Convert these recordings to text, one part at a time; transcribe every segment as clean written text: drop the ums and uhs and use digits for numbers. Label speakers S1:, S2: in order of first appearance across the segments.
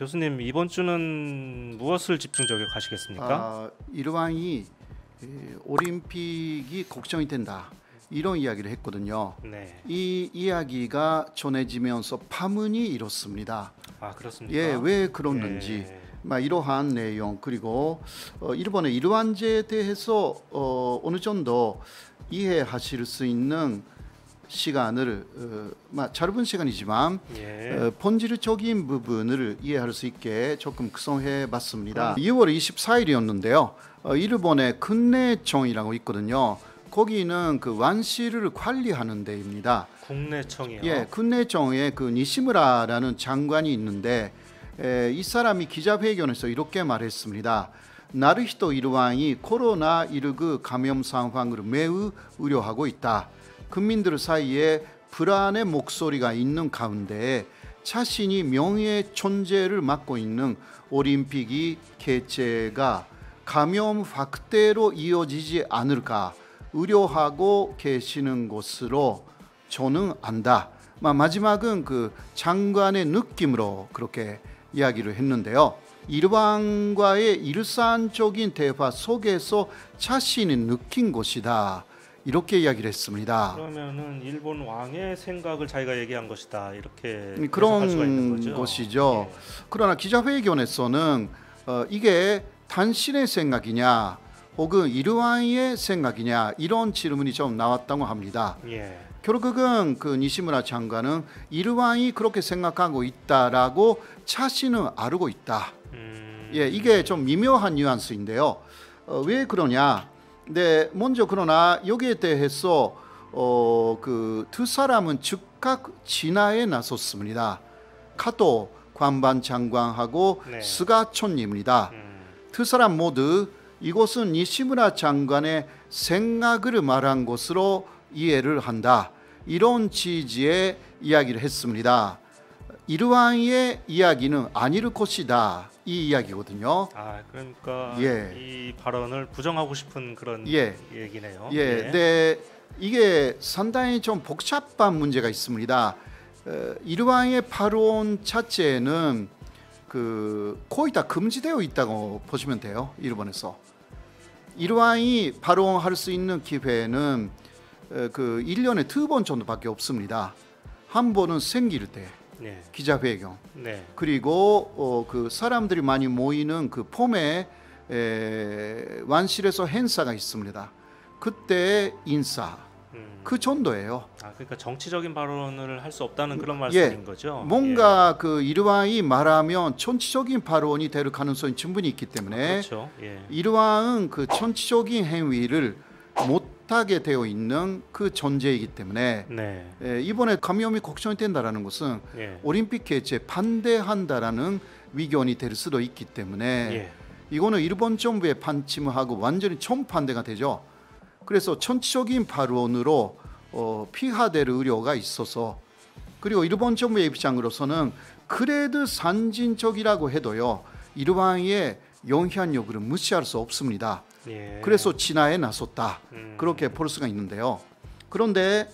S1: 교수님 이번 주는 무엇을 집중적으로 가시겠습니까?
S2: 일왕이 올림픽이 걱정이 된다 이런 이야기를 했거든요.
S1: 네.
S2: 이 이야기가 전해지면서 파문이 일었습니다.
S1: 아 그렇습니까?
S2: 예, 왜 그러는지 이러한 내용 그리고 일본의 일완제에 대해서 어느 정도 이해하실 수 있는 시간을 짧은 시간이지만 본질적인 부분을 이해할 수 있게 조금 구성해 봤습니다. 2월 24일이었는데요. 일본의 군내청이라고 있거든요. 거기는 그 완시를 관리하는 데입니다.
S1: 국내청이요?
S2: 예, 군내청에 그 니시무라라는 장관이 있는데 이 사람이 기자회견에서 이렇게 말했습니다. 나루히토 일왕이 코로나19 감염 상황을 매우 우려하고 있다. 국민들 사이에 불안의 목소리가 있는 가운데 자신이 명예의 존재를 맡고 있는 올림픽이 개최가 감염 확대로 이어지지 않을까 우려하고 계시는 것으로 저는 안다. 마지막은 그 장관의 느낌으로 그렇게 이야기를 했는데요. 일왕과의 일상적인 대화 속에서 자신이 느낀 것이다. 이렇게 이야기를 했습니다.
S1: 그러면은 일본 왕의 생각을 자기가 얘기한 것이다 이렇게
S2: 그런
S1: 해석할 수가 있는 거죠?
S2: 것이죠. 그러나 기자회견에서는 이게 당신의 생각이냐 혹은 일왕의 생각이냐 이런 질문이 좀 나왔다고 합니다. 결국은 그 니시무라 장관은 일왕이 그렇게 생각하고 있다라고 자신은 알고 있다. 이게 좀 미묘한 뉘앙스인데요. 왜 그러냐? 네, 먼저 그러나 여기에 대해서 그 두 사람은 즉각 진화에 나섰습니다. 카토 관반 장관하고 스가촌입니다. 두 사람 모두 이것은 니시무라 장관의 생각을 말한 것으로 이해를 한다. 이런 취지의 이야기를 했습니다. 일왕의 이야기는 아닐 것이다. 이 이야기거든요.
S1: 그러니까 이 발언을 부정하고 싶은 그런 얘기네요.
S2: 네, 이게 상당히 좀 복잡한 문제가 있습니다. 일왕의 발언 자체는 거의 다 금지되어 있다고 보시면 돼요. 일본에서 일왕이 발언할 수 있는 기회는 1년에 2번 정도밖에 없습니다. 한 번은 생길 때 기자회견 그리고 그 사람들이 많이 모이는 그 봄에 완실에서 행사가 있습니다. 그때 인사 그 정도예요.
S1: 그러니까 정치적인 발언을 할 수 없다는 그런 말씀인 거죠?
S2: 뭔가 그 일왕이 말하면 정치적인 발언이 될 가능성이 충분히 있기 때문에 일왕은 그 정치적인 행위를 못하게 되어 있는 그 존재이기 때문에 이번에 감염이 걱정이 된다라는 것은 올림픽 개최 반대한다라는 위견이 될 수도 있기 때문에 이거는 일본 정부의 반침하고 완전히 정반대가 되죠. 그래서 정치적인 발언으로 피하될 우려가 있어서 그리고 일본 정부의 입장으로서는 그래도 선진적이라고 해도요 일왕의 영향력을 무시할 수 없습니다. 그래서 진화에 나섰다. 그렇게 볼 수가 있는데요. 그런데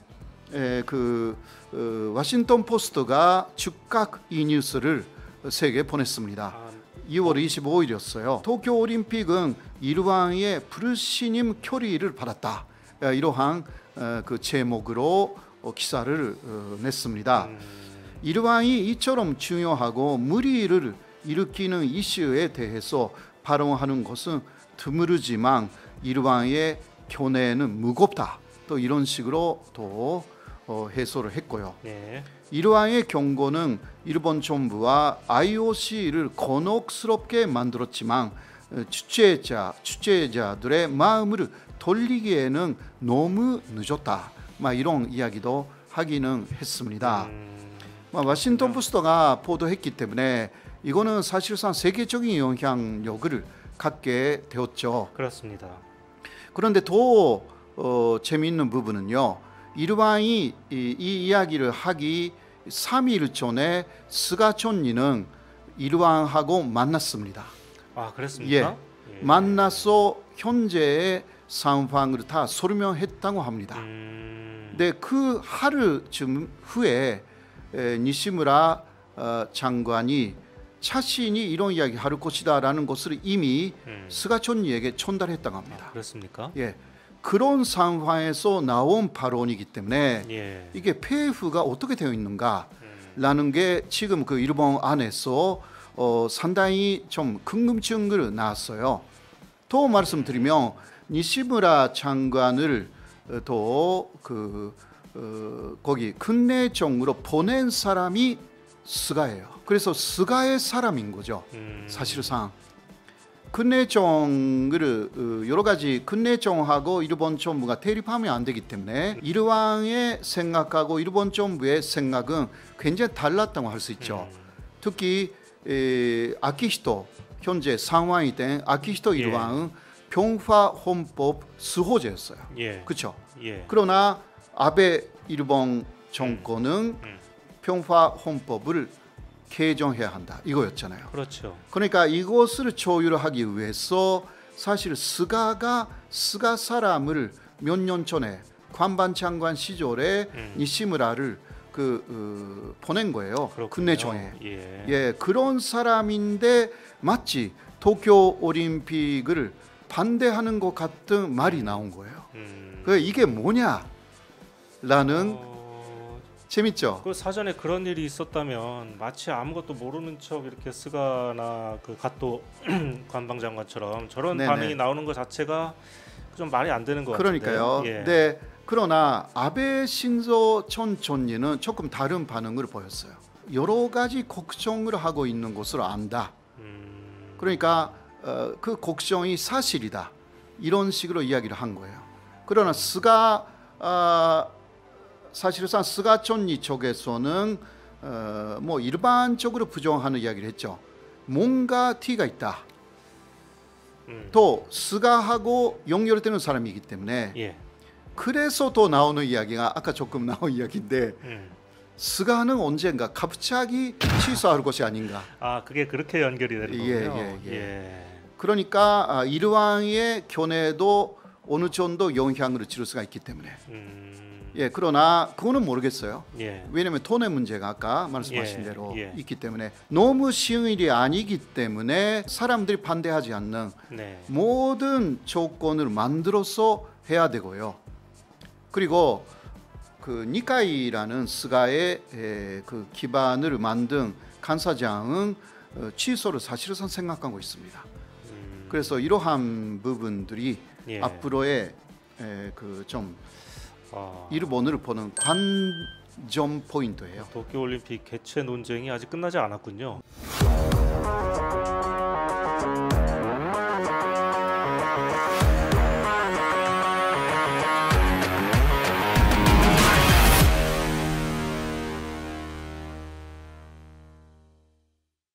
S2: 워싱턴 포스트가 즉각 이 뉴스를 세계에 보냈습니다. 2월 25일이었어요. 도쿄 올림픽은 일왕의 불신임 결의를 받았다. 이러한 그 제목으로 기사를 냈습니다. 일왕이 이처럼 중요하고 무리를 일으키는 이슈에 대해서 발언하는 것은 드물지만 일왕의 견해는 무겁다. 또 이런 식으로 또 해설을 했고요. 일왕의 경고는 일본 정부와 IOC를 곤혹스럽게 만들었지만 주최자들의 마음을 돌리기에는 너무 늦었다. 이런 이야기도 하기는 했습니다. 워싱턴 포스트가 보도했기 때문에 이거는 사실상 세계적인 영향력을 갖게 되었죠.
S1: 그렇습니다.
S2: 그런데 더 재미있는 부분은요. 일왕이 이 이야기를 하기 3일 전에 스가촌리는 일왕하고 만났습니다.
S1: 그랬습니까?
S2: 만나서 현재의 상황을 다 설명했다고 합니다. 근데 그 하루쯤 후에 니시무라 장관이 자신이 이런 이야기 할 것이다라는 것을 이미 스가촌니에게 전달했다고 합니다.
S1: 아, 그렇습니까?
S2: 예, 그런 상황에서 나온 발언이기 때문에
S1: 예.
S2: 이게 폐후가 어떻게 되어 있는가라는 게 지금 그 일본 안에서 상당히 좀 궁금증을 낳았어요. 또 말씀드리면 니시무라 장관을 또 거기 근내정으로 보낸 사람이 스가예요. 그래서 스가의 사람인 거죠. 사실상 근내정을 여러 가지 근내정하고 일본 정부가 대립하면 안 되기 때문에 일왕의 생각하고 일본 정부의 생각은 굉장히 달랐다고 할 수 있죠. 특히 아키히토 현재 상황이 된 아키히토 일왕은 평화 헌법 수호자였어요. 그렇죠. 그러나 아베 일본 정권은 평화 헌법을 개정해야 한다 이거였잖아요.
S1: 그렇죠.
S2: 그러니까 이것을 조율하기 위해서 사실 스가 사람을 몇 년 전에 관방장관 시절에 니시무라를 보낸 거예요. 근내정에. 예, 그런 사람인데 마치 도쿄 올림픽을 반대하는 것 같은 말이 나온 거예요. 이게 뭐냐라는 재밌죠.
S1: 그 사전에 그런 일이 있었다면 마치 아무것도 모르는 척 이렇게 스가나 그 갓도 관방장관처럼 저런 반응이 나오는 것 자체가 좀 말이 안 되는 것 같은데.
S2: 그러니까요. 네. 그러나 아베 신조 전 총리는 조금 다른 반응을 보였어요. 여러 가지 걱정을 하고 있는 것을 안다. 그러니까 그 걱정이 사실이다. 이런 식으로 이야기를 한 거예요. 그러나 사실상 스가촌니 쪽에서는 뭐 일반적으로 부정하는 이야기를 했죠. 뭔가 티가 있다. 또 스가하고 연결되는 사람이기 때문에 그래서 또 나오는 이야기가 아까 조금 나온 이야기인데 스가는 언젠가 갑자기 취소할 것이 아닌가.
S1: 아, 그게 그렇게 연결이 되는 거군요.
S2: 그러니까 일왕의 견해도 어느 정도 영향을 줄 수가 있기 때문에. 그러나 그거는 모르겠어요. 왜냐하면 돈의 문제가 아까 말씀하신 대로 있기 때문에 너무 쉬운 일이 아니기 때문에 사람들이 반대하지 않는 모든 조건을 만들어서 해야 되고요. 그리고 그 니카이라는 스가의 그 기반을 만든 간사장은 취소를 사실상 생각하고 있습니다. 그래서 이러한 부분들이 앞으로의 그 좀 일본을 보는 관전 포인트예요.
S1: 도쿄올림픽 개최 논쟁이 아직 끝나지 않았군요.